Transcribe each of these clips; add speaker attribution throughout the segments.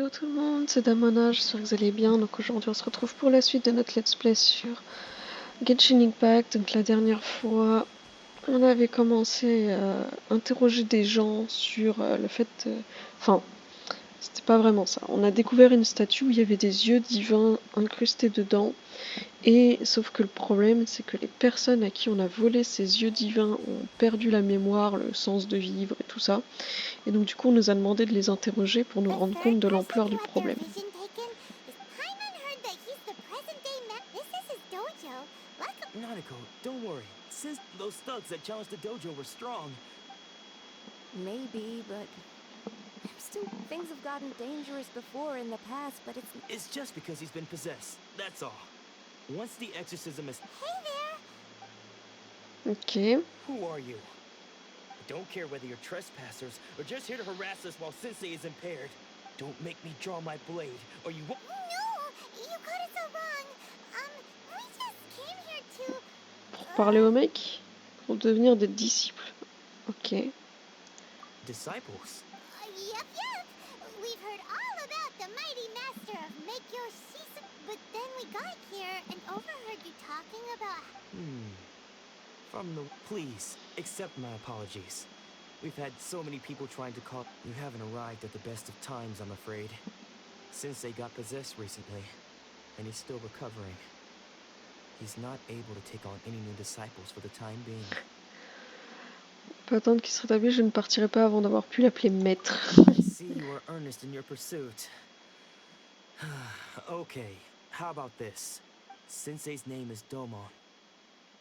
Speaker 1: Hello tout le monde, c'est Damona, j'espère que vous allez bien. Donc aujourd'hui on se retrouve pour la suite de notre let's play sur Genshin Impact. Donc la dernière fois on avait commencé à interroger des gens sur le fait... Enfin, c'était pas vraiment ça. On a découvert une statue où il y avait des yeux divins incrustés dedans. Et sauf que le problème c'est que les personnes à qui on a volé ces yeux divins ont perdu la mémoire, le sens de vivre et tout ça. Et donc du coup on nous a demandé de les interroger pour nous rendre compte de l'ampleur du problème.
Speaker 2: Nanako, don't worry. Since those thugs that challenged the dojo were strong.
Speaker 3: Maybe, but still, things have gotten dangerous before in the past, but
Speaker 2: It's just because he's been possessed, that's all. Once the exorcism is...
Speaker 3: Hey there!
Speaker 1: Ok.
Speaker 2: Who are you? I don't care whether you're trespassers or just here to harass us while Sensei is impaired. Don't make me draw my blade, or you won't...
Speaker 3: No! You got it so wrong! We just came here to...
Speaker 1: Pour parler au mec, pour devenir des disciples. Ok.
Speaker 2: Disciples?
Speaker 3: Yep. We've heard all about the mighty master of Make-Your Shisa, but then we got here and overheard you talking about...
Speaker 2: From the... Please, accept my apologies. We've had so many people trying to call... You haven't arrived at the best of times, I'm afraid. Sensei got possessed recently, and he's still recovering. He's not able to take on any new disciples for the time being.
Speaker 1: On peut attendre qu'il se rétablisse, je ne partirai pas avant d'avoir pu l'appeler maître.
Speaker 2: I see you are earnest in your pursuit. Okay, how about this? Sensei's name is Domon.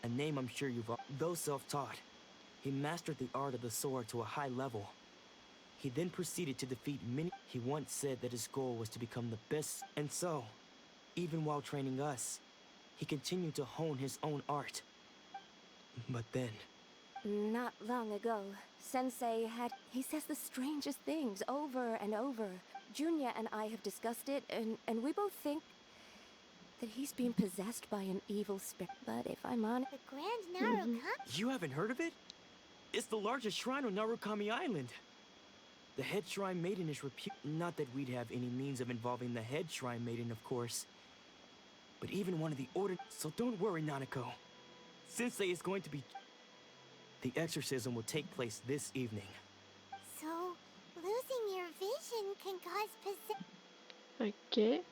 Speaker 2: A name I'm sure you've... Though self-taught, he mastered the art of the sword to a high level. He then proceeded to defeat many... He once said that his goal was to become the best. And so, even while training us, he continued to hone his own art. But then...
Speaker 3: Not long ago, Sensei had... He says the strangest things over and over. Junya and I have discussed it, and we both think that he's been possessed by an evil spirit. But if I'm honest... The Grand Narukami...
Speaker 2: You haven't heard of it? It's the largest shrine on Narukami Island. The head shrine maiden is not that we'd have any means of involving the head shrine maiden, of course. But even one of the order... So don't worry, Nanako. Sensei is going to be... The exorcism will take place this evening.
Speaker 3: So, losing your vision can cause possession...
Speaker 1: Ok.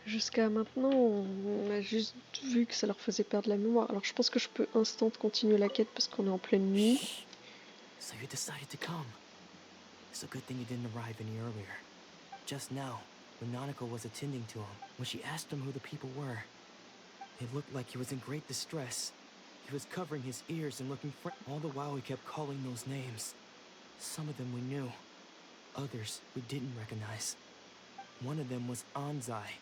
Speaker 1: Jusqu'à maintenant, on a juste vu que ça leur faisait perdre la mémoire. Alors je pense que je peux instant continuer la quête parce qu'on est en pleine nuit.
Speaker 2: So you decided to come. It's a good thing you didn't arrive any earlier. Just now, when Nanako was attending to him, when she asked him who the people were, it looked like he was in great distress. He was covering his ears and looking for... All the while he kept calling those names. Some of them we knew. Others we didn't recognize. One of them was Anzai.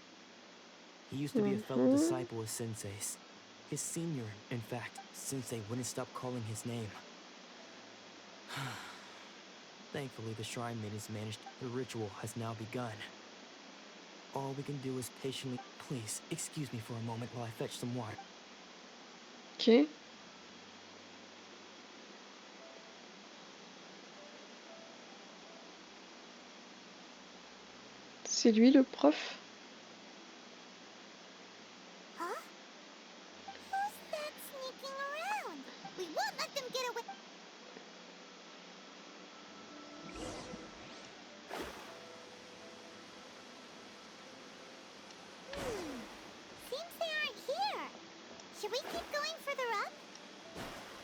Speaker 2: He used to be a fellow disciple of Sensei's. His senior, in fact. Sensei wouldn't stop calling his name. Thankfully, the shrine maidens managed. The ritual has now begun. All we can do is patiently... Please, excuse me for a moment while I fetch some water.
Speaker 1: Ok. C'est lui le prof?
Speaker 3: Huh? Who's that sneaking around? We won't let them get away... Seems they aren't here. Should we keep going further up?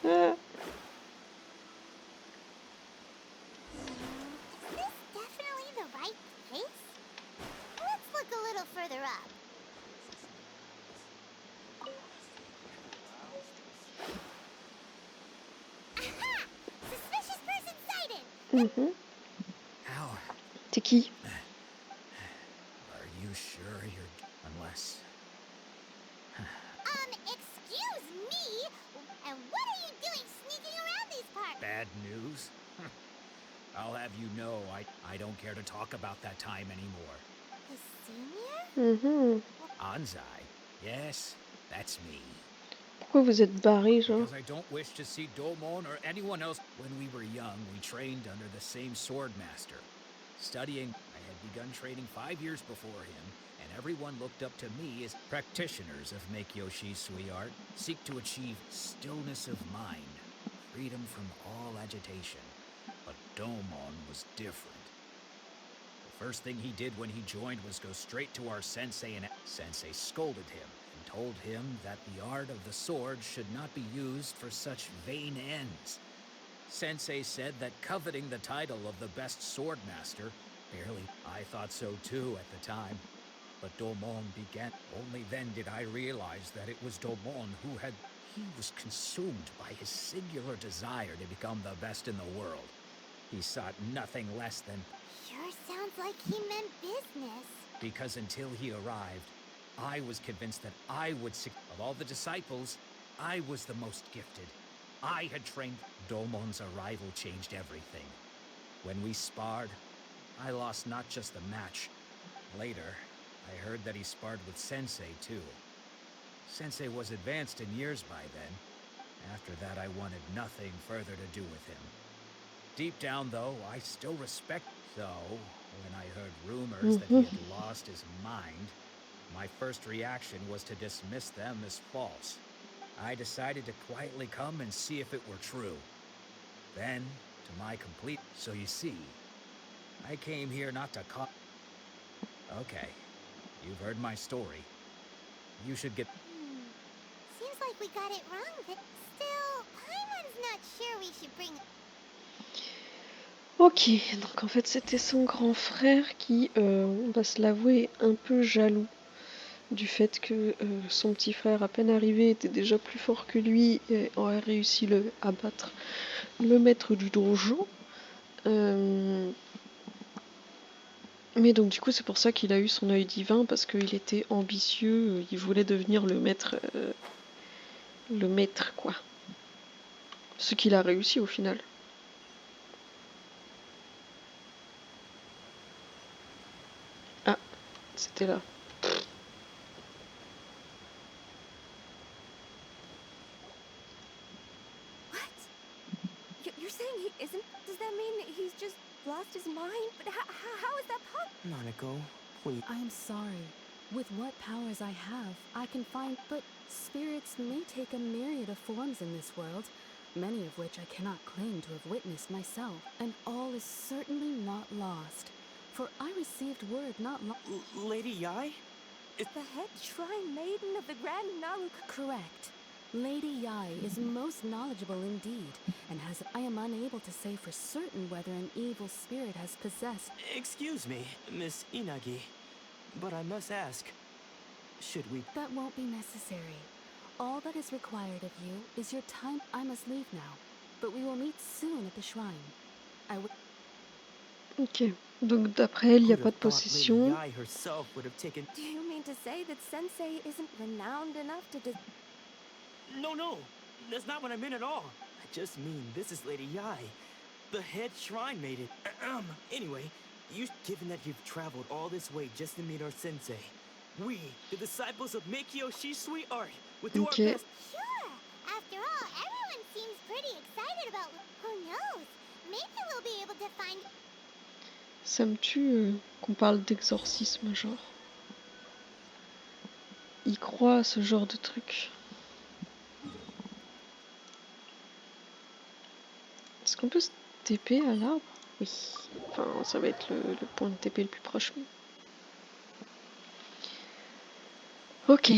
Speaker 1: Ah.
Speaker 3: Is this definitely the right place? Let's look a little further up. Aha! Suspicious person sighted!
Speaker 4: How?
Speaker 1: T'es qui?
Speaker 4: Are you sure you're... Unless...
Speaker 3: Excuse me? And what are you doing sneaking around these parts?
Speaker 4: Bad news? I'll have you know I don't care to talk about that time anymore.
Speaker 3: His senior?
Speaker 1: Mhm.
Speaker 4: Anzai? Yes, that's me.
Speaker 1: Pourquoi vous êtes barré, genre?
Speaker 4: Because I don't wish to see Domon or anyone else. When we were young, we trained under the same sword master. Studying, I had begun training 5 years before him, and everyone looked up to me as practitioners of Meikyoshi Sui art seek to achieve stillness of mind, freedom from all agitation. But Domon was different. The first thing he did when he joined was go straight to our sensei, and sensei scolded him and told him that the art of the sword should not be used for such vain ends. Sensei said that coveting the title of the best sword master, barely, I thought so too at the time. But Domon began. Only then did I realize that it was Domon who had. He was consumed by his singular desire to become the best in the world. He sought nothing less than.
Speaker 5: Sure sounds like he meant business.
Speaker 4: Because until he arrived, I was convinced that I would. Of all the disciples, I was the most gifted. I had trained. Domon's arrival changed everything. When we sparred, I lost not just the match. Later, I heard that he sparred with Sensei too. Sensei was advanced in years by then. After that, I wanted nothing further to do with him. Deep down, though, I still respect. So, when I heard rumors that he had lost his mind, my first reaction was to dismiss them as false. I decided to quietly come and see if it were true. Then, to my complete... So you see, I came here not to Okay, you've heard my story. You should get...
Speaker 5: Seems like we got it wrong, but still, Paimon's not sure we should bring...
Speaker 1: Ok, donc en fait c'était son grand frère qui, on va se l'avouer, est un peu jaloux du fait que son petit frère à peine arrivé était déjà plus fort que lui et aurait réussi à battre le maître du donjon. Mais donc du coup c'est pour ça qu'il a eu son œil divin, parce qu'il était ambitieux, il voulait devenir le maître quoi. Ce qu'il a réussi au final. Ah, c'était là.
Speaker 3: You're saying he isn't? Does that mean he's just lost his mind? But how is that possible?
Speaker 2: Nanako, please.
Speaker 6: I am sorry. With what powers I have, I can find, but spirits may take a myriad of forms in this world, many of which I cannot claim to have witnessed myself, and all is certainly not lost. For I received word not
Speaker 2: Lady Yai?
Speaker 3: The head shrine maiden of the Grand Naruka.
Speaker 6: Correct. Lady Yai is most knowledgeable indeed, and I am unable to say for certain whether an evil spirit has possessed...
Speaker 2: Excuse me, Miss Inagi, but I must ask, should we...
Speaker 6: That won't be necessary. All that is required of you is your time. I must leave now, but we will meet soon at the shrine.
Speaker 1: Ok, donc d'après elle, il n'y a pas de possession.
Speaker 2: Lady Yai herself would have taken...
Speaker 3: Do you mean to say that Sensei isn't renowned enough to
Speaker 2: No, that's not what I meant at all. I just mean this is Lady Yai, the head shrine maiden. Anyway, given that you've traveled all this way just to meet our sensei, we, the disciples of Meikyoshi Sui art, will do our best.
Speaker 5: Sure! After all, everyone seems pretty excited about... Who knows? Maybe we'll be able to find...
Speaker 1: Ça me tue qu'on parle d'exorcisme, genre. Il croit à ce genre de truc. Est-ce qu'on peut se TP à l'arbre? Oui. Enfin, ça va être le point de TP le plus proche. Ok.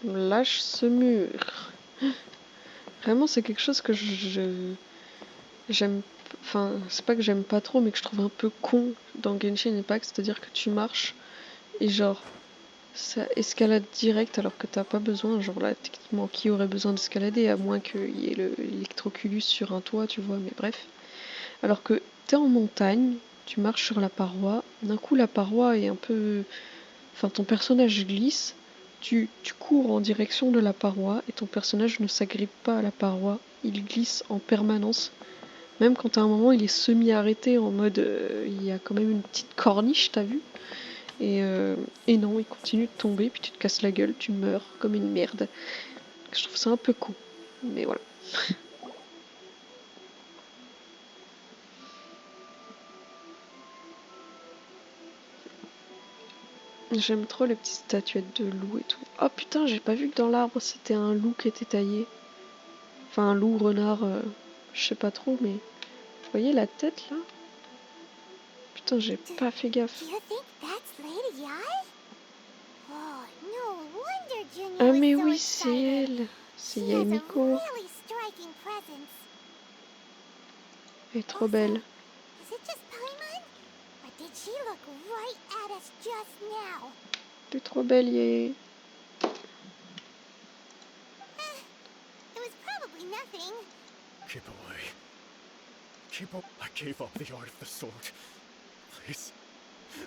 Speaker 1: On lâche ce mur. Vraiment, c'est quelque chose que j'aime. Enfin, c'est pas que j'aime pas trop, mais que je trouve un peu con dans Genshin Impact, c'est-à-dire que tu marches et genre ça escalade direct alors que t'as pas besoin. Genre là, techniquement, qui aurait besoin d'escalader à moins qu'il y ait l'électroculus sur un toit, tu vois, mais bref. Alors que t'es en montagne, tu marches sur la paroi, d'un coup la paroi est un peu... Enfin, ton personnage glisse, tu cours en direction de la paroi et ton personnage ne s'agrippe pas à la paroi, il glisse en permanence. Même quand à un moment il est semi-arrêté en mode il y a quand même une petite corniche, t'as vu? Et non, il continue de tomber, puis tu te casses la gueule, tu meurs comme une merde. Je trouve ça un peu con, mais voilà. J'aime trop les petites statuettes de loups et tout. Oh putain, j'ai pas vu que dans l'arbre c'était un loup qui était taillé. Enfin, un loup, renard, je sais pas trop, mais. Vous voyez la tête là? Putain, j'ai pas fait gaffe.
Speaker 5: Do you think that's Lady Ai? Oh, no wonder Junya
Speaker 1: Ah,
Speaker 5: was
Speaker 1: mais
Speaker 5: so
Speaker 1: oui, c'est
Speaker 5: excited.
Speaker 1: elle! C'est
Speaker 5: She has a
Speaker 1: Yaemiko.
Speaker 5: really striking presence.
Speaker 1: Elle est trop
Speaker 5: Also,
Speaker 1: belle.
Speaker 5: is it just Paimon? Or did she look right at us just now?
Speaker 1: Elle est trop belle, Yae.
Speaker 5: It was probably nothing.
Speaker 7: Keep away. Keep up. I gave up the art of the sword. Please,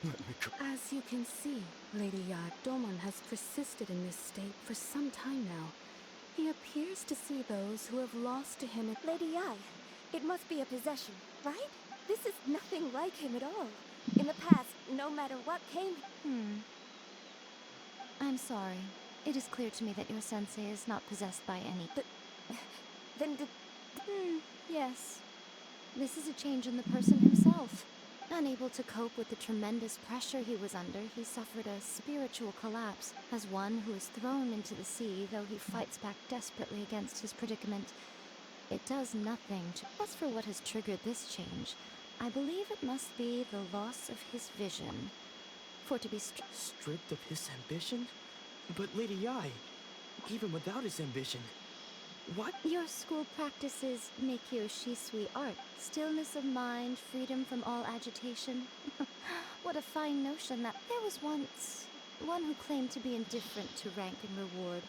Speaker 7: let me go.
Speaker 6: As you can see, Lady Yad, Domon has persisted in this state for some time now. He appears to see those who have lost to him.
Speaker 3: Lady Ai, it must be a possession, right? This is nothing like him at all. In the past, no matter what came...
Speaker 8: I'm sorry. It is clear to me that your sensei is not possessed by any.
Speaker 3: But... Then did...
Speaker 8: Yes. This is a change in the person himself. Unable to cope with the tremendous pressure he was under, he suffered a spiritual collapse. As one who is thrown into the sea, though he fights back desperately against his predicament, it does nothing to... As for what has triggered this change, I believe it must be the loss of his vision. For to be
Speaker 2: Stripped of his ambition? But Lady Yai, even without his ambition, what?
Speaker 8: Your school practices make you shisui art. Stillness of mind, freedom from all agitation. What a fine notion that there was once one who claimed to be indifferent to rank and reward,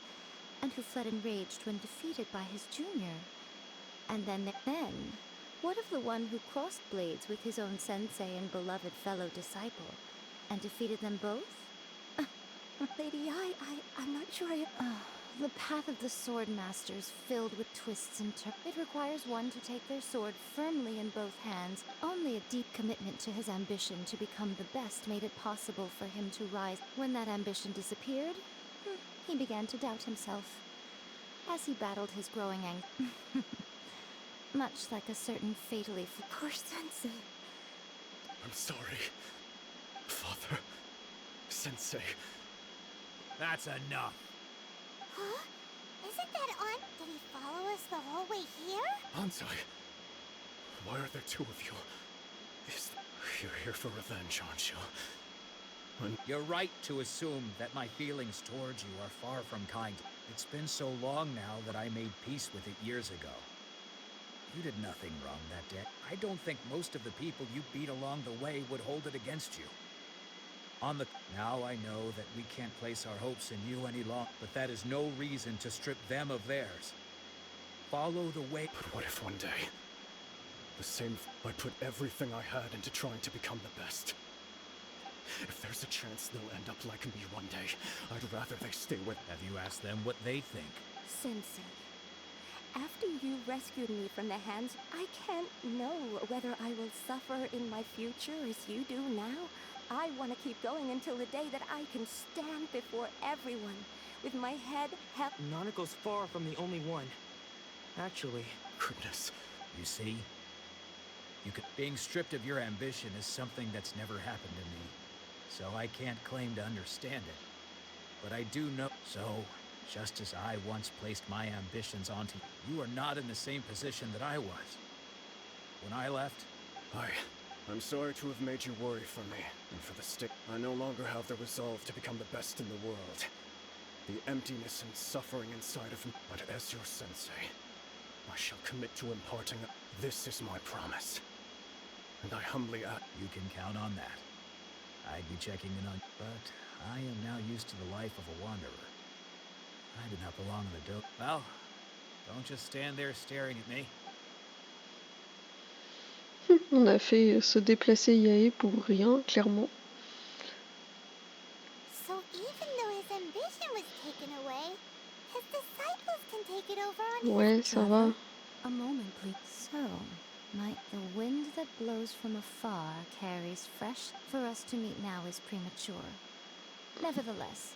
Speaker 8: and who fled enraged when defeated by his junior. And then, what of the one who crossed blades with his own sensei and beloved fellow disciple, and defeated them both?
Speaker 3: Lady Ai, I'm not sure I...
Speaker 8: The path of the sword master is filled with twists and turns. It requires one to take their sword firmly in both hands. Only a deep commitment to his ambition to become the best made it possible for him to rise. When that ambition disappeared, he began to doubt himself. As he battled his growing anger. Much like a certain fatally...
Speaker 3: Poor sensei.
Speaker 7: I'm sorry. Father. Sensei.
Speaker 4: That's enough.
Speaker 5: Huh? Isn't that on? Did he follow us the whole way here?
Speaker 7: Ansai. Why are there two of you? You're here for revenge, aren't you?
Speaker 4: You're right to assume that my feelings towards you are far from kind. It's been so long now that I made peace with it years ago. You did nothing wrong that day. I don't think most of the people you beat along the way would hold it against you. Now I know that we can't place our hopes in you any longer, but that is no reason to strip them of theirs. Follow the way.
Speaker 7: But what if one day, I put everything I had into trying to become the best? If there's a chance they'll end up like me one day, I'd rather they stay with...
Speaker 4: Have you asked them what they think?
Speaker 3: Sensei, after you rescued me from the hands, I can't know whether I will suffer in my future as you do now. I want to keep going until the day that I can stand before everyone, with my head held...
Speaker 2: Nanako's far from the only one. Actually...
Speaker 7: Goodness.
Speaker 4: You see? Being stripped of your ambition is something that's never happened to me, so I can't claim to understand it. But I do know... So, just as I once placed my ambitions onto you, you are not in the same position that I was. When I left...
Speaker 7: I'm sorry to have made you worry for me, and for the stick. I no longer have the resolve to become the best in the world. The emptiness and suffering inside of me. But as your sensei, I shall commit to imparting... This is my promise. And I humbly ask...
Speaker 4: You can count on that. I'd be checking in on... But I am now used to the life of a wanderer. I do not belong in the dope. Well, don't just stand there staring at me.
Speaker 1: On a fait se déplacer Yae pour rien, clairement.
Speaker 5: So even though his ambition was taken away, his disciples can take it over on his...
Speaker 1: Ouais, ça va.
Speaker 8: A moment, please. So, Might the wind that blows from afar carries fresh. For us to meet now is premature. Nevertheless,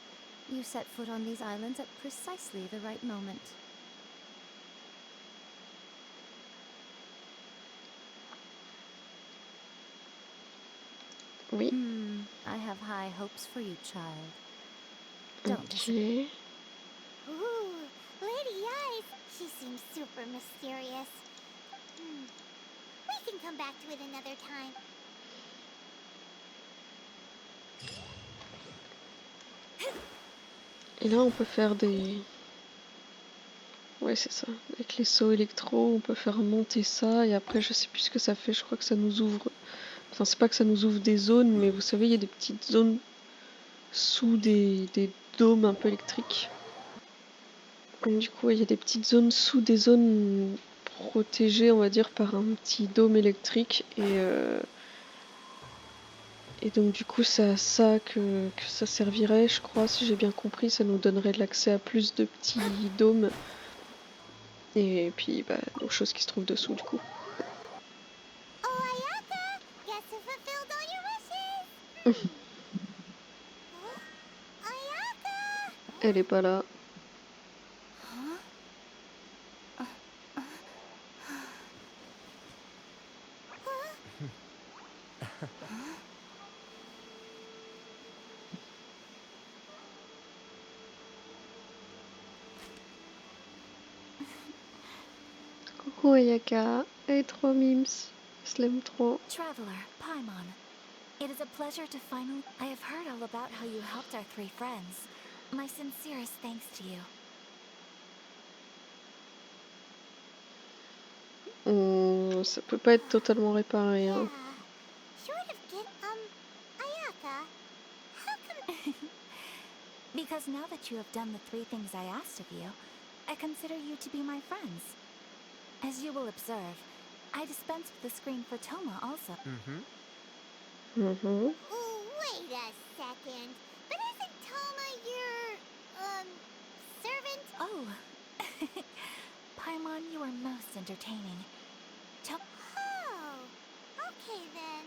Speaker 8: you set foot on these islands at precisely the right moment.
Speaker 1: Oui.
Speaker 8: I have high hopes for you, child. Don't
Speaker 1: Ok.
Speaker 5: Ooh, Lady Eyes. She seems super mysterious. We can come back to it another time.
Speaker 1: Et là, on peut faire des... Ouais, c'est ça. Avec les sauts électro, on peut faire monter ça. Et après, je sais plus ce que ça fait. Je crois que ça nous ouvre... Enfin, c'est pas que ça nous ouvre des zones, mais vous savez, il y a des petites zones sous des dômes un peu électriques. Donc, du coup, il y a des petites zones sous des zones protégées, on va dire, par un petit dôme électrique. Et donc, du coup, c'est à ça que ça servirait, je crois. Si j'ai bien compris, ça nous donnerait de l'accès à plus de petits dômes. Et puis, bah, aux choses qui se trouvent dessous, du coup.
Speaker 5: Oh, Ayaka! Guess who fulfilled all your wishes? Huh? Ayaka!
Speaker 1: Elle est pas là. Coucou Ayaka. Elle est trop mimes. Je l'aime trop.
Speaker 3: Traveler, Paimon. It is a pleasure to finally... I have heard all about how you helped our three friends. My sincerest thanks to you.
Speaker 1: Ça peut pas être totalement réparé, hein.
Speaker 5: Yeah. Short of get Ayaka, how come
Speaker 3: Because now that you have done the three things I asked of you, I consider you to be my friends. As you will observe, I dispensed with the screen for Toma also.
Speaker 1: Mhm.
Speaker 5: Ooh, wait a second. But isn't Toma your servant?
Speaker 3: Oh. Paimon, you are most entertaining.
Speaker 5: Oh. Okay then.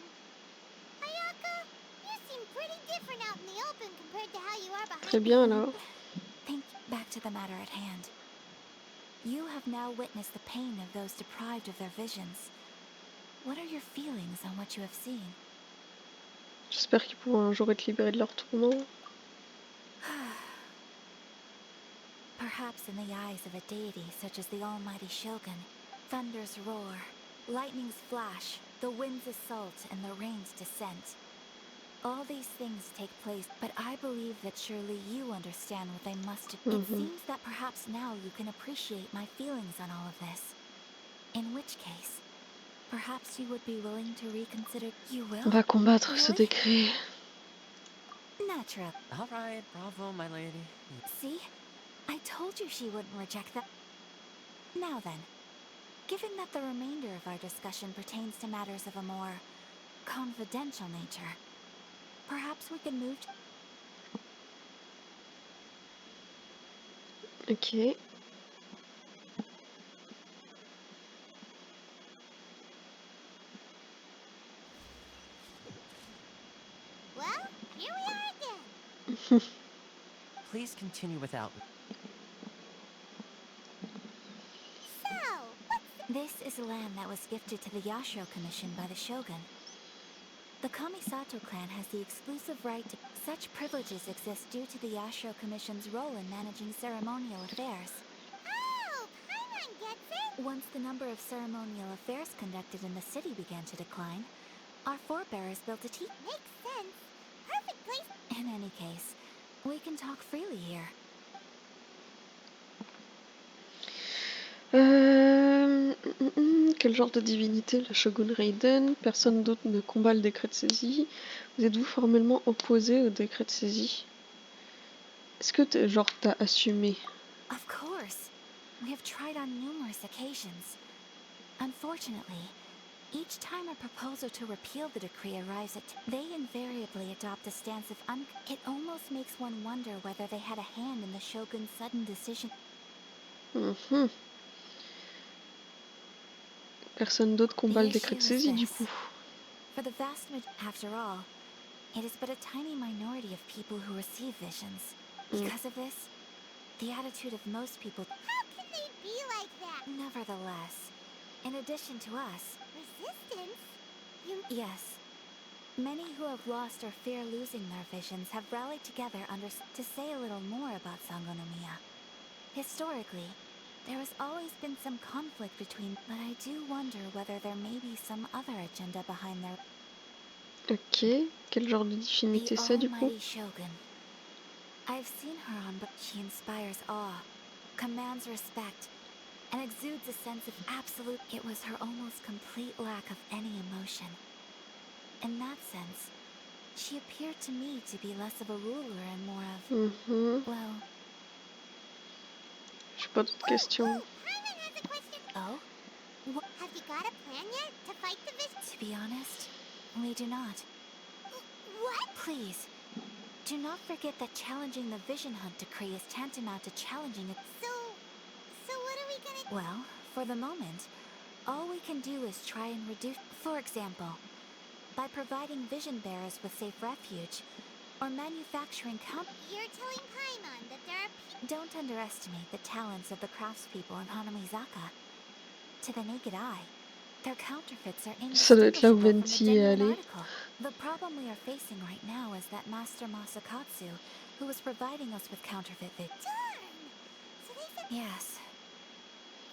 Speaker 5: Ayaka, you seem pretty different out in the open compared to how you are behind.
Speaker 1: Très bien alors.
Speaker 3: Back to the matter at hand. You have now witnessed the pain of those deprived of their visions. What are your feelings on what you have seen?
Speaker 1: J'espère qu'ils pourront un jour être libérés de leur tourment.
Speaker 3: Perhaps in the eyes of a deity such as the almighty Shogun, thunders roar, lightnings flash, the winds assault, and the rains descent. All these things take place, but I believe that surely you understand what they must do. It seems that perhaps now you can appreciate my feelings on all of this. In which case, perhaps you would be willing to reconsider. You will?
Speaker 1: On va combattre ce
Speaker 3: Really?
Speaker 1: décret.
Speaker 3: Natural.
Speaker 2: All right, bravo, my lady.
Speaker 3: See? I told you she wouldn't reject that. Now then, given that the remainder of our discussion pertains to matters of a more confidential nature, perhaps we can move to...
Speaker 1: Ok.
Speaker 5: Well, here we are again.
Speaker 2: Please continue without me.
Speaker 5: So,
Speaker 3: This is land that was gifted to the Yashiro Commission by the Shogun. The Kamisato clan has the exclusive right to... Such privileges exist due to the Yashiro Commission's role in managing ceremonial affairs.
Speaker 5: oh, Paimon gets it.
Speaker 3: Once the number of ceremonial affairs conducted in the city began to decline, our forebears built a tea...
Speaker 5: Makes sense. Perfect place.
Speaker 3: In any case, we can talk freely here.
Speaker 1: Quel genre de divinité le Shogun Raiden? Personne d'autre ne combat le décret de saisie. Vous êtes-vous formellement opposé au décret de saisie? Est-ce que t'as assumé?
Speaker 3: Of course. We have tried on numerous occasions. Unfortunately, each time a proposal to repeal the decree arrives at... They invariably adopt a stance of It almost makes one wonder whether they had a hand in the Shogun's sudden decision.
Speaker 1: Personne d'autre combat le
Speaker 3: The
Speaker 1: décret
Speaker 3: issue
Speaker 1: de
Speaker 3: is
Speaker 1: saisie du
Speaker 3: this.
Speaker 1: coup.
Speaker 3: For the after all, it is but a tiny minority of people who receive visions. Because of this, the attitude of most people.
Speaker 5: How can they be like that?
Speaker 3: Nevertheless, in addition to us,
Speaker 5: Resistance?
Speaker 3: yes, many who have lost or fear losing their visions have rallied together to say a little more about Sangonomiya. Historically, there has always been some conflict between, but I do wonder whether there may be some other agenda behind their.
Speaker 1: Ok, quel genre de
Speaker 3: The
Speaker 1: divinité c'est du coup?
Speaker 3: Almighty Shogun. I've seen her on, but she inspires awe, commands respect, and exudes a sense of absolute. It was her almost complete lack of any emotion. In that sense, she appeared to me to be less of a ruler and more of, well,
Speaker 1: J'ai pas d'autres questions.
Speaker 5: Paimon has a question.
Speaker 3: oh?
Speaker 5: Have you got a plan yet to fight the vision?
Speaker 3: To be honest, we do not.
Speaker 5: What?
Speaker 3: Please, do not forget that challenging the Vision Hunt decree is tantamount to challenging it.
Speaker 5: So what are we gonna...
Speaker 3: Well, for the moment, all we can do is try and reduce. For example, by providing vision bearers with safe refuge, or manufacturing
Speaker 5: You're telling Paimon that there are people...
Speaker 3: Don't underestimate the talents of the craftspeople in Hanamizaka. To the naked eye, their counterfeits are
Speaker 1: Ça doit être là où
Speaker 3: indistinguishable from the
Speaker 1: Venti est
Speaker 3: genuine
Speaker 1: allé.
Speaker 3: article. The problem we are facing right now is that Master Masakatsu, who is providing us with counterfeit
Speaker 5: Darn! So they said...
Speaker 3: Yes.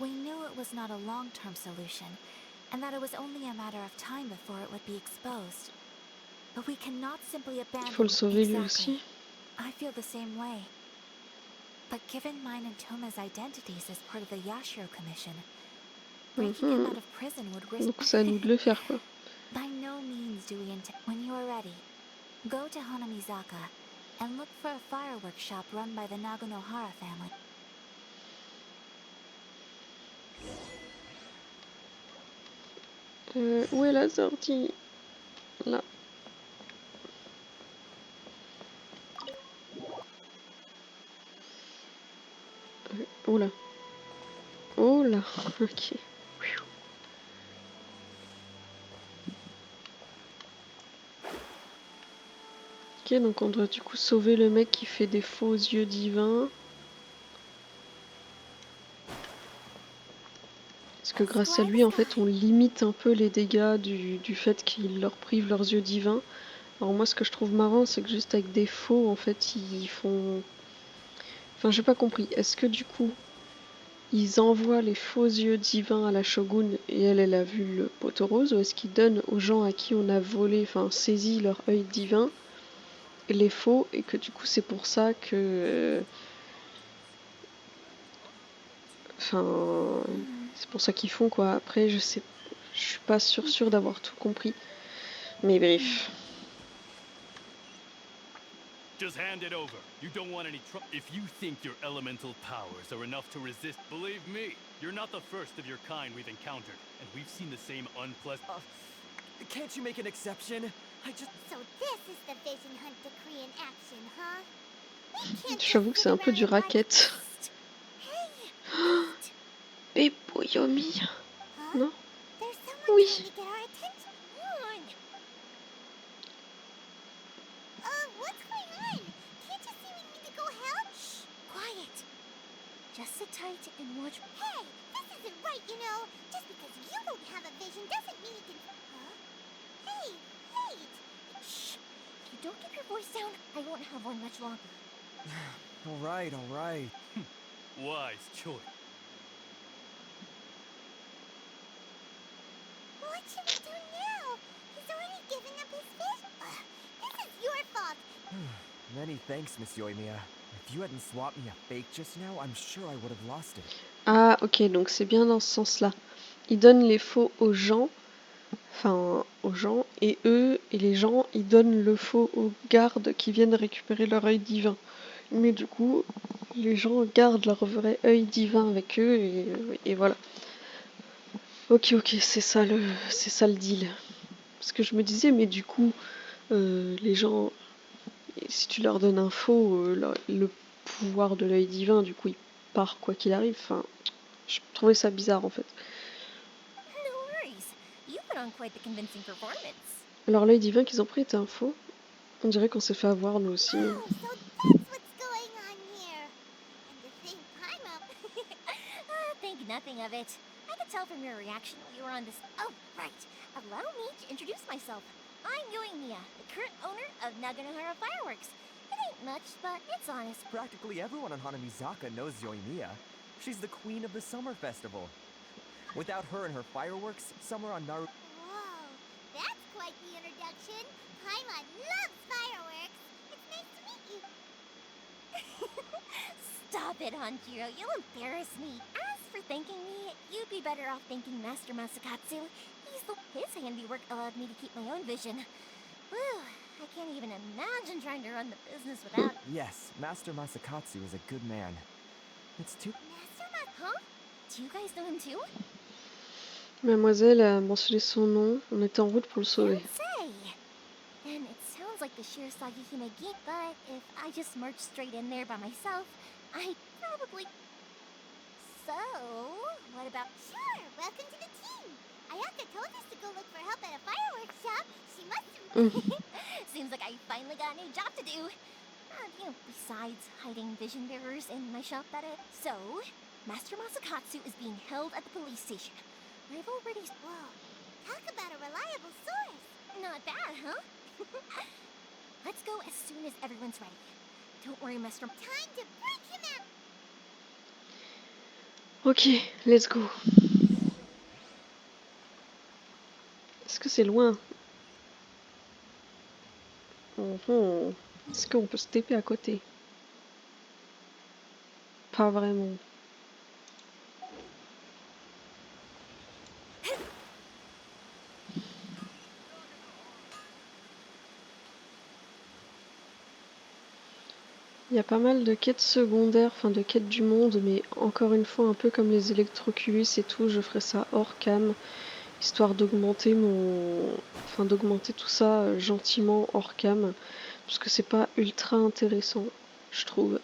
Speaker 3: We knew it was not a long-term solution, and that it was only a matter of time before it would be exposed. But we cannot simply abandon...
Speaker 1: Il faut le sauver lui
Speaker 3: Exactly.
Speaker 1: aussi.
Speaker 3: I feel the same way. But given mine and Toma's identities as part of the Yashiro Commission, breaking him out of prison would risk...
Speaker 1: Donc c'est à nous de le faire quoi.
Speaker 3: By no means do we intend... When you are ready, go to Hanamizaka and look for a fireworks shop run by the Nagonohara family.
Speaker 1: Où est la sortie? Là. Oh là. Oh là. Ok. Ok, donc on doit du coup sauver le mec qui fait des faux yeux divins. Parce que grâce à lui, en fait, on limite un peu les dégâts du fait qu'il leur prive leurs yeux divins. Alors moi, ce que je trouve marrant, c'est que juste avec des faux, en fait, ils font... Enfin, j'ai pas compris. Est-ce que du coup, ils envoient les faux yeux divins à la shogun et elle a vu le poteau rose, ou est-ce qu'ils donnent aux gens à qui on a volé, enfin saisi leur œil divin, les faux, et que du coup c'est pour ça que... Enfin, c'est pour ça qu'ils font quoi. Après, je sais, je suis pas sûre d'avoir tout compris. Mais bref.
Speaker 9: Just hand it over. You don't want any trouble. If you think your elemental powers are enough to resist, believe me, you're not the first of your kind we've encountered, and we've seen the same unpleasant.
Speaker 2: Can't you make an exception? I just...
Speaker 5: So this is the Vision Hunt decree in action, huh? We can't
Speaker 1: J'avoue que
Speaker 5: just
Speaker 1: c'est un
Speaker 5: sit
Speaker 1: peu du
Speaker 5: around and
Speaker 1: racket.
Speaker 5: Hey,
Speaker 1: Et Boyomi.
Speaker 5: huh?
Speaker 1: Non?
Speaker 5: There's someone
Speaker 1: Oui.
Speaker 5: trying to get our attention. What's going on? Can't you see we need to go help? Shh, quiet. Just sit tight and watch. Hey, this isn't right, you know. Just because you don't have a vision doesn't mean you can... Huh? Hey, wait.
Speaker 8: Shh. If you don't keep your voice down, I won't have one much longer.
Speaker 2: All right, all right.
Speaker 9: Wise choice.
Speaker 5: What should we do now? He's already given up his vision. This is your fault.
Speaker 2: Many thanks, Miss Yoimiya. If you hadn't swapped me a fake just now, I'm sure I would have lost it.
Speaker 1: Ah, ok, donc c'est bien dans ce sens-là. Ils donnent les faux aux gens, et eux, et les gens, ils donnent le faux aux gardes qui viennent récupérer leur œil divin. Mais du coup, les gens gardent leur vrai œil divin avec eux, et voilà. Ok, c'est ça le deal. Parce que je me disais, mais du coup, les gens, si tu leur donnes un faux, le pouvoir de l'œil divin, du coup, il part quoi qu'il arrive. Enfin, je trouvais ça bizarre en fait.
Speaker 8: No
Speaker 3: on quite the convincing performance.
Speaker 1: Alors l'œil divin qu'ils ont pris était un faux. On dirait qu'on s'est fait avoir nous aussi.
Speaker 5: Oh, so that's what's going on here. And to think I'm up.
Speaker 3: Think nothing of it. I could tell from your reaction while you were on this. Oh, right. Allow me to introduce myself. I'm Yoimiya, the current owner of Naganohara Fireworks. It ain't much, but it's honest.
Speaker 10: Practically everyone on Hanamizaka knows Yoimiya. She's the queen of the summer festival. Without her and her fireworks, summer on Naru...
Speaker 5: Whoa, that's quite the introduction. Paimon loves fireworks. It's nice to meet you.
Speaker 3: Stop it, Hanjiro. You'll embarrass me. As for thanking me, you'd be better off thanking Master Masakatsu. His handiwork allowed me to keep my own vision. Whew, I can't even imagine trying to run the business without...
Speaker 10: Yes, Master Masakatsu is a good man. It's too...
Speaker 3: Huh? Do you guys know him too?
Speaker 1: Mademoiselle a mentionné son nom. On était en route pour le sauver.
Speaker 3: Say. Then it sounds like the Shirasagi Himegi, but if I just marched straight in there by myself, I'd probably... So, what about...
Speaker 5: Sure, welcome to the team. Ayaka told us to go look for help at a fireworks shop. She must have...
Speaker 3: Seems like I finally got a new job to do. Besides hiding vision bearers in my shop, that is. So, Master Masakatsu is being held at the police station. I've already...
Speaker 5: Whoa, talk about a reliable source.
Speaker 3: Not bad, huh? Let's go as soon as everyone's ready. Don't worry, Master...
Speaker 5: Time to break him out.
Speaker 1: Ok, let's go. Est-ce que c'est loin? Est-ce qu'on peut se taper à côté? Pas vraiment. Il y a pas mal de quêtes secondaires, enfin de quêtes du monde, mais encore une fois, un peu comme les électroculus et tout, je ferai ça hors cam, histoire d'augmenter d'augmenter tout ça gentiment hors cam, parce que c'est pas ultra intéressant, je trouve.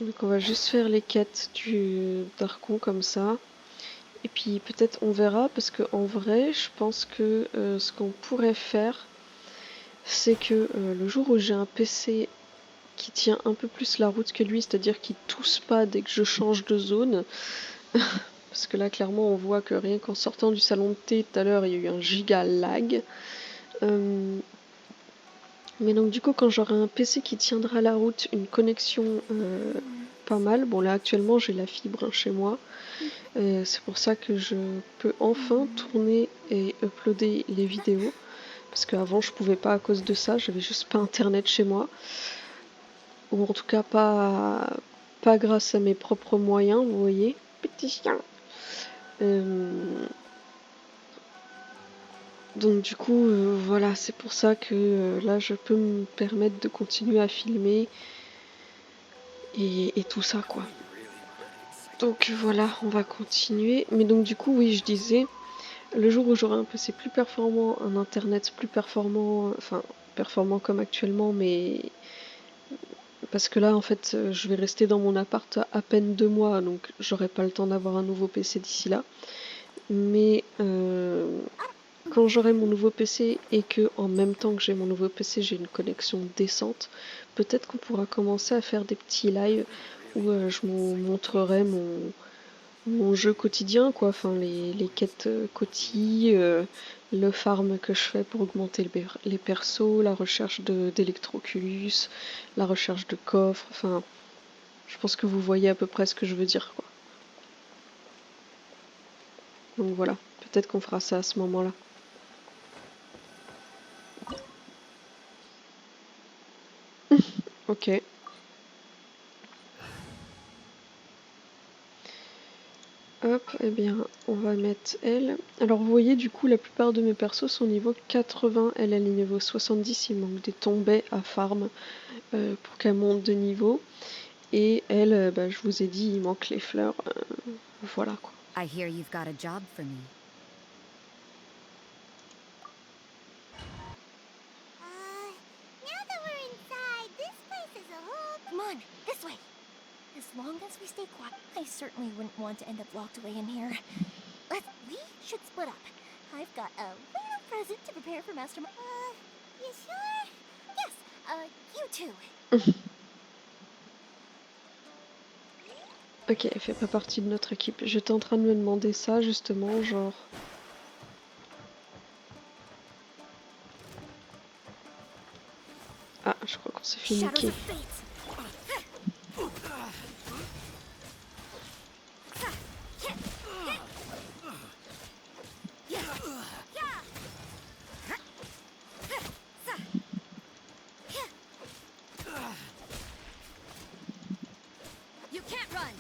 Speaker 1: Donc on va juste faire les quêtes d'Archon comme ça. Et puis peut-être on verra, parce que en vrai, je pense que ce qu'on pourrait faire, c'est que le jour où j'ai un PC qui tient un peu plus la route que lui, c'est-à-dire qui tousse pas dès que je change de zone, parce que là clairement on voit que rien qu'en sortant du salon de thé tout à l'heure, il y a eu un giga lag. Mais donc du coup quand j'aurai un PC qui tiendra la route, une connexion pas mal, bon là actuellement j'ai la fibre chez moi, c'est pour ça que je peux enfin tourner et uploader les vidéos, parce qu'avant je pouvais pas à cause de ça, j'avais juste pas internet chez moi, ou en tout cas pas grâce à mes propres moyens, vous voyez, petit chien. Donc du coup voilà, c'est pour ça que là je peux me permettre de continuer à filmer et tout ça quoi. Donc voilà, on va continuer. Mais donc du coup oui, je disais, le jour où j'aurai un PC plus performant, un internet plus performant, enfin performant comme actuellement, mais parce que là en fait je vais rester dans mon appart à peine 2 mois, donc j'aurai pas le temps d'avoir un nouveau PC d'ici là. Mais quand j'aurai mon nouveau PC et que en même temps que j'ai mon nouveau PC j'ai une connexion décente, peut-être qu'on pourra commencer à faire des petits lives où je vous montrerai mon jeu quotidien quoi, enfin les quêtes le farm que je fais pour augmenter les persos, la recherche d'électroculus, la recherche de coffres, enfin je pense que vous voyez à peu près ce que je veux dire quoi. Donc voilà, peut-être qu'on fera ça à ce moment-là. Ok. Hop, eh bien, on va mettre elle. Alors vous voyez, du coup, la plupart de mes persos sont niveau 80. Elle est niveau 70. Il manque des tombées à farm pour qu'elle monte de niveau. Et elle, bah, je vous ai dit, il manque les fleurs. Voilà quoi.
Speaker 11: I hear you've got a job for me.
Speaker 5: Now that we're inside, this place is a whole...
Speaker 3: Come on, this way. As long as we stay quiet, I certainly wouldn't want to end up locked away in here. We should split up.
Speaker 5: I've got a little present to prepare for Master. You sure? Yes. You too.
Speaker 1: Ok, elle fait pas partie de notre équipe. J'étais en train de me demander ça justement, genre. Ah, je crois qu'on s'est fait niquer.
Speaker 3: You can't run.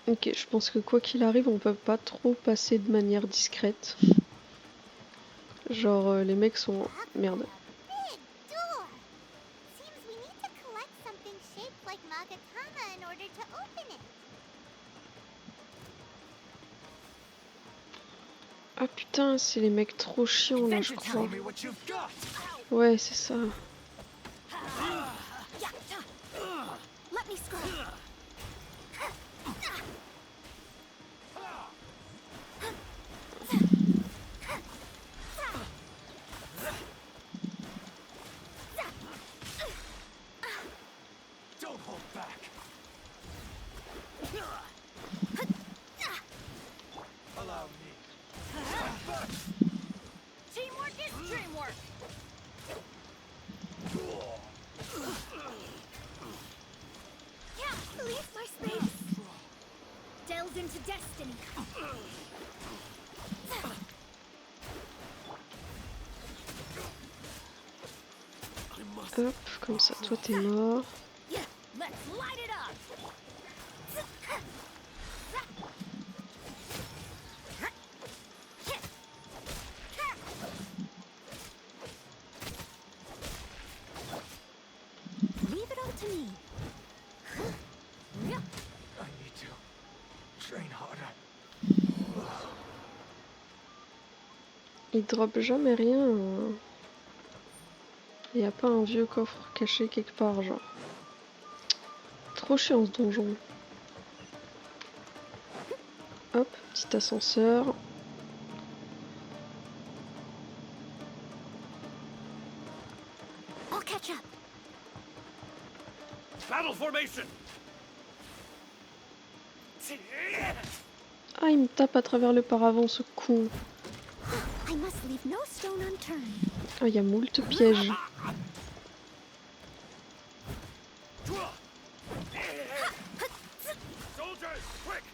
Speaker 1: Ok, je pense que quoi qu'il arrive, on peut pas trop passer de manière discrète. Genre, les mecs sont... Merde.
Speaker 5: Big door. Seems we need to collect something shaped like Magatama in order to open it.
Speaker 1: Ah putain, c'est les mecs trop chiants là, je crois. Ouais, c'est ça.
Speaker 3: Let me scrub.
Speaker 7: Don't hold back. Allow me.
Speaker 3: Teamwork is dreamwork. Yeah, leave my space. Delves into destiny.
Speaker 1: Hop, comme ça, toi t'es mort.
Speaker 3: Yeah, let's light it up. Leave it all to me.
Speaker 7: I need to train harder.
Speaker 1: Il drop jamais rien. Il y a pas un vieux coffre caché quelque part, genre. Trop chiant ce donjon. Hop, petit ascenseur.
Speaker 3: I'll catch up.
Speaker 9: Battle formation!
Speaker 1: Ah, il me tape à travers le paravent, ce con.
Speaker 3: I must leave no stone unturned.
Speaker 1: Ah, il y a moult pièges.
Speaker 9: Soldiers, quick!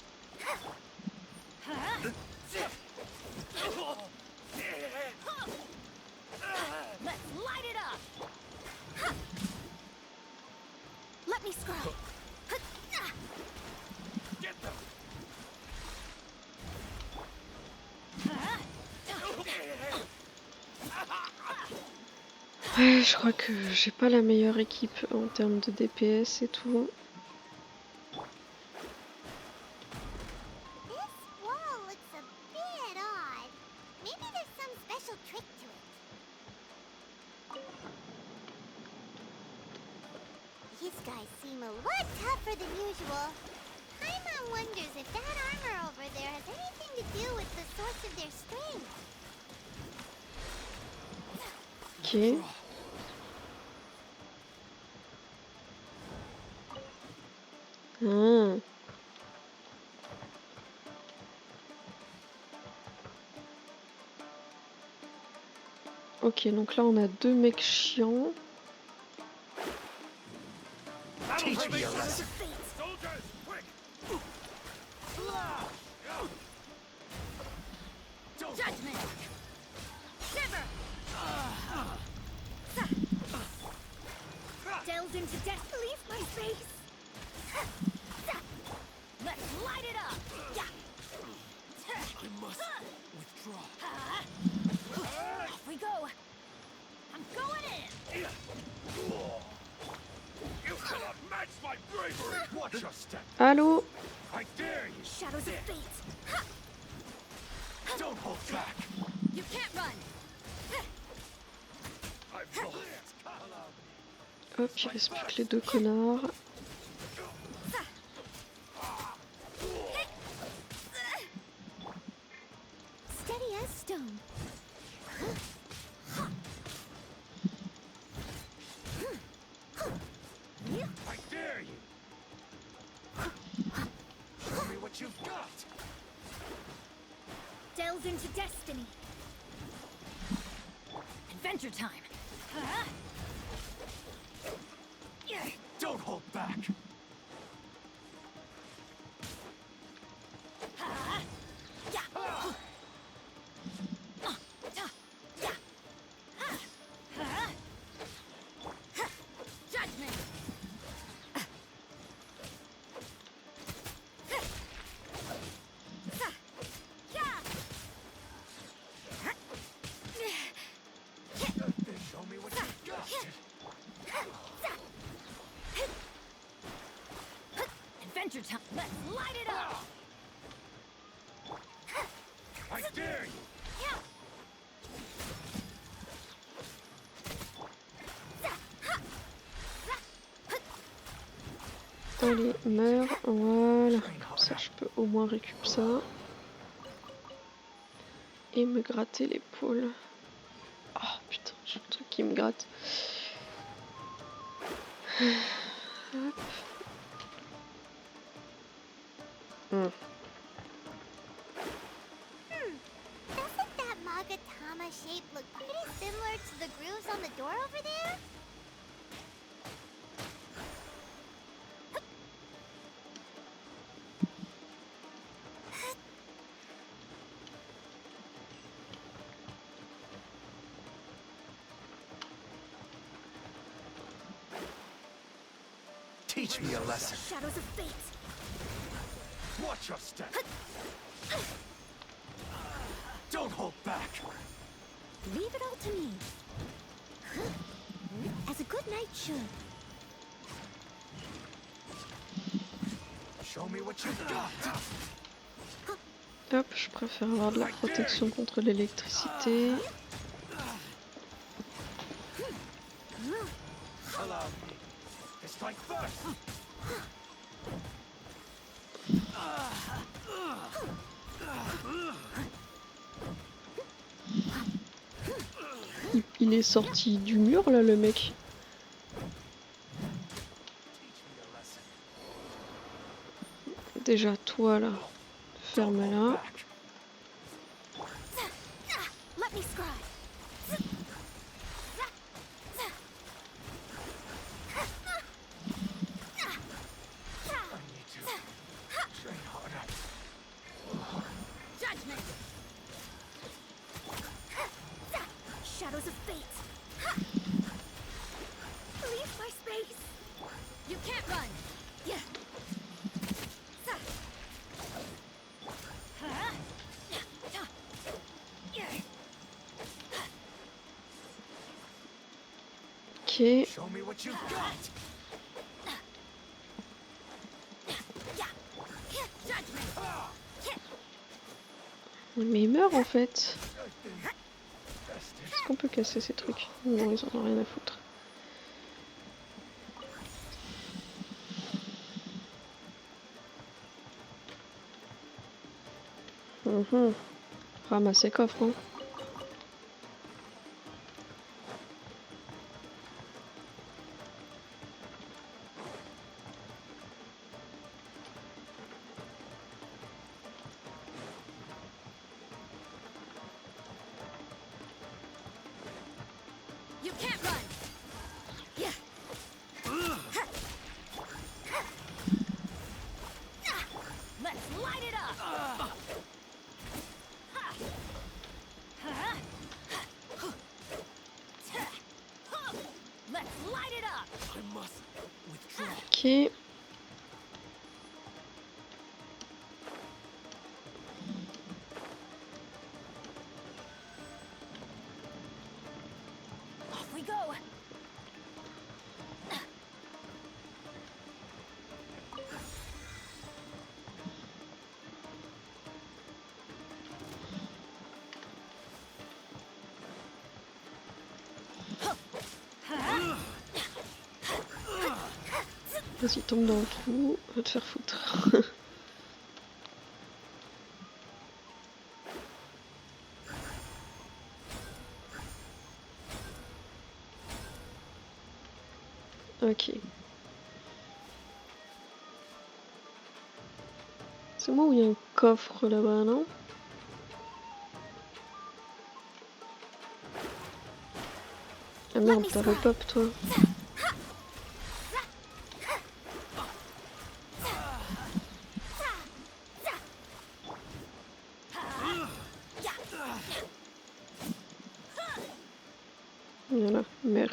Speaker 3: Let's light it up. Let me scrub.
Speaker 9: Get them!
Speaker 1: Ouais, je crois que j'ai pas la meilleure équipe en termes de DPS et tout.
Speaker 5: This wall looks a bit odd. Maybe there's some special trick to it. These guys seem a lot tougher than usual. Paimon wonders if that armor over there has anything to do with the source of their strength.
Speaker 1: Ok. Ah. Ok, donc là on a deux mecs chiants.
Speaker 9: Battle formation! Soldiers, quick!
Speaker 3: Judgment. Shiver. Delves into death. Leave my space. Let's light it up.
Speaker 7: I must withdraw.
Speaker 3: Off we go. I'm going in.
Speaker 9: You cannot match my bravery!
Speaker 7: Watch your step.
Speaker 1: Allô?
Speaker 7: I I dare you!
Speaker 3: Shadows of fate.
Speaker 7: Don't hold back!
Speaker 3: You can't run.
Speaker 7: I've lost!
Speaker 1: Hop, il reste plus que les deux connards.
Speaker 8: Steady as stone.
Speaker 7: I dare you! Show me what you've got!
Speaker 3: Delve into destiny. Adventure time.
Speaker 7: Don't hold back!
Speaker 3: Judgment.
Speaker 7: Show me what you've got!
Speaker 3: Adventure time. Let's light it up.
Speaker 7: I dare you!
Speaker 1: Allez, meurs. Voilà. Comme ça, je peux au moins récupérer ça. Et me gratter l'épaule. Ah putain, j'ai un truc qui me gratte. Hop.
Speaker 5: Doesn't that Magatama shape look pretty similar to the grooves on the door over there?
Speaker 7: Teach me a lesson.
Speaker 3: Shadows of fate.
Speaker 7: Watch your step. Don't hold back.
Speaker 8: Leave it all to me. As a good knight should.
Speaker 7: Show me what you've got.
Speaker 1: Hop, je préfère avoir de la protection contre l'électricité.
Speaker 7: Allow me. Strike first.
Speaker 1: Il est sorti du mur là, le mec. Déjà toi là, ferme-la.
Speaker 3: Let me scribe. Judgment. Shadows of fate. Leave my space. You can't run. Yeah.
Speaker 1: Ok.
Speaker 7: Show me what you've got.
Speaker 1: Mais il meurt en fait. Est-ce qu'on peut casser ces trucs? Non, ils en ont rien à foutre. Ramasse les coffres, hein.
Speaker 3: You can't run. Yeah. Let's light it up. Let's light it up.
Speaker 7: I must withdraw.
Speaker 1: Ok.
Speaker 3: Off we go.
Speaker 1: Vas-y, tombe dans le trou, va te faire foutre. Ok. C'est moi où il y a un coffre là-bas, non? Ah merde, t'as repop toi. Voilà, merde.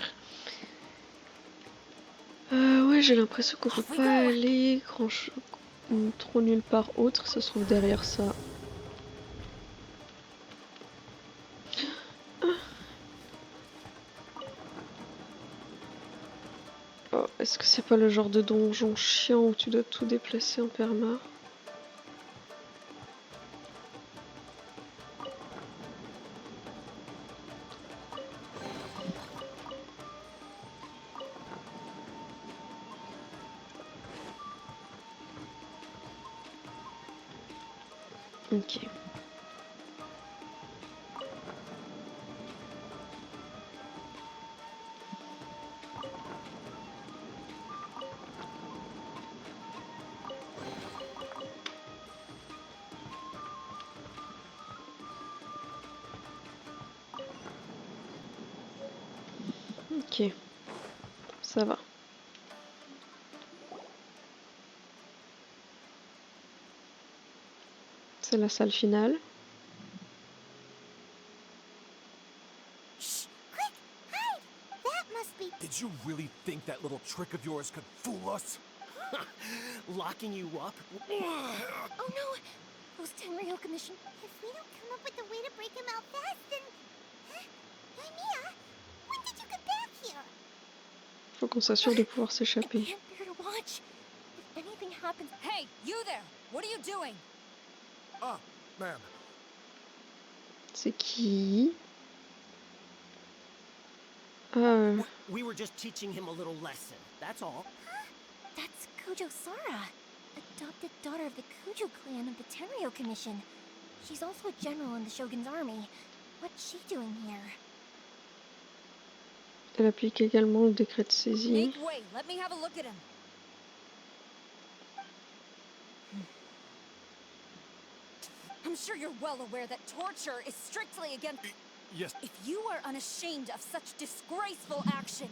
Speaker 1: Ouais, j'ai l'impression qu'on peut pas aller trop nulle part autre, ça se trouve derrière ça. Oh, est-ce que c'est pas le genre de donjon chiant où tu dois tout déplacer en perma? Ok. Ok, ça va. C'est la salle finale.
Speaker 5: Shh! Quick! Hide! That must be...
Speaker 7: Did you really think that little trick of yours could fool us? Locking you up?
Speaker 5: Oh no! Those Tenryou Commission... If we don't come up with a way to break him out fast, then... Huh? Yoimiya? When did you get back here?
Speaker 1: Faut qu'on s'assure de pouvoir
Speaker 3: I
Speaker 1: s'échapper.
Speaker 3: can't bear to watch. If anything happens... Hey, you there! What are you doing?
Speaker 7: Ah, ma'am.
Speaker 1: C'est qui? Ah,
Speaker 12: We were just teaching him a little lesson, that's all.
Speaker 5: That's Kujo Sara, adopted daughter of the Kujo clan of the Tenryou Commission. She's also a general in the Shogun's army. What's she doing here?
Speaker 1: elle applique également le décret de saisie.
Speaker 3: Make way. Let me have a look at him. I'm sure you're well aware that torture is strictly against...
Speaker 7: Yes.
Speaker 3: If you are unashamed of such disgraceful action,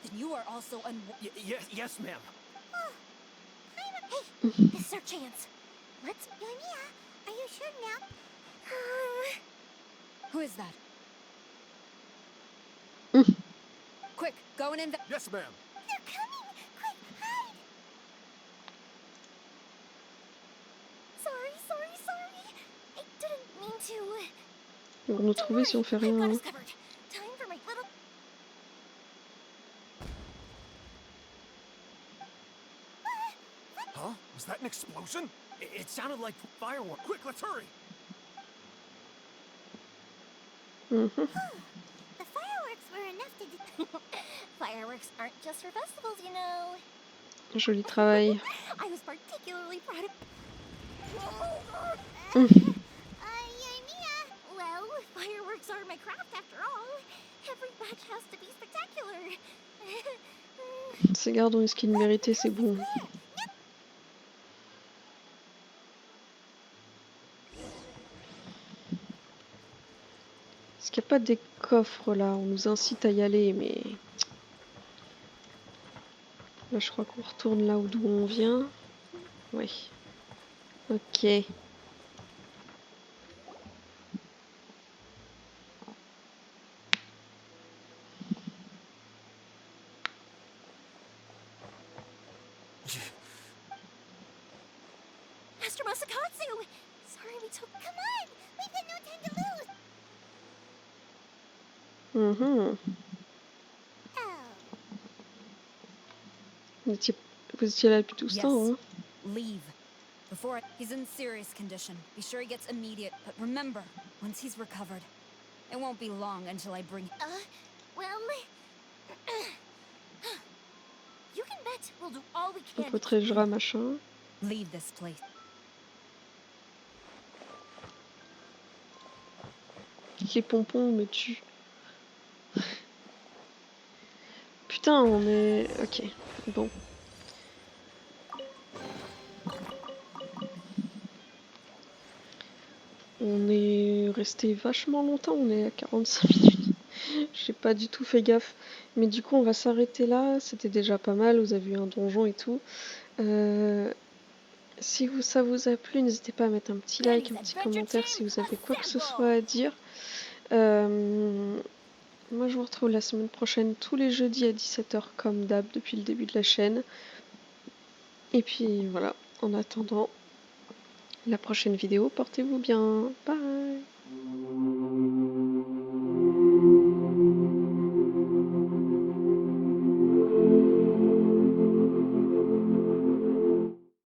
Speaker 3: then you are also
Speaker 12: Yes, ma'am.
Speaker 5: Hey, this is our chance. Let's... Yoimiya, are you sure now?
Speaker 3: Who is that? Quick, go and invest.
Speaker 7: Yes, ma'am.
Speaker 5: They're coming! Quick, hide! Sorry. I didn't mean to...
Speaker 1: Ils vont nous trouver si on fait rien.
Speaker 5: I've got
Speaker 1: Hein.
Speaker 5: us covered. Time for my little...
Speaker 7: Huh? Was that an explosion?
Speaker 12: It sounded like fireworks.
Speaker 7: Quick, let's hurry!
Speaker 1: Mhm.
Speaker 5: The fireworks were enough to... Fireworks aren't just for festivals, you know.
Speaker 1: Joli travail.
Speaker 5: I was particularly proud of...
Speaker 1: Mm.
Speaker 5: Yoimiya! Well, fireworks are my craft after all. Every batch has to be spectacular.
Speaker 1: Ces gardes ont eu ce qu'ils méritaient, c'est bon. Est-ce qu'il n'y a pas des coffres là? On nous incite à y aller, mais... Là, je crois qu'on retourne là d'où on vient. Oui. Ok.
Speaker 5: Master Masakatsu! Sorry we took... Come on! We've got no time to lose!
Speaker 1: Mhm.
Speaker 5: Oh.
Speaker 1: Vous étiez là depuis tout ce temps, hein?
Speaker 3: Leave. Before he's in serious condition. Be sure he gets immediate. But remember, once he's recovered, it won't be long until I bring...
Speaker 5: Well... You can bet we'll do all all we
Speaker 1: On
Speaker 5: can.
Speaker 1: protégera machin.
Speaker 11: Leave this place.
Speaker 1: Les pompons me tuent. Putain, on est... Ok, bon. On est resté vachement longtemps, on est à 45 minutes. J'ai pas du tout fait gaffe. Mais du coup, on va s'arrêter là. C'était déjà pas mal, vous avez eu un donjon et tout. Si ça vous a plu, n'hésitez pas à mettre un petit like, un petit commentaire si vous avez quoi que ce soit à dire. Moi, je vous retrouve la semaine prochaine, tous les jeudis à 17h, comme d'hab, depuis le début de la chaîne. Et puis voilà, en attendant la prochaine vidéo, portez-vous bien. Bye!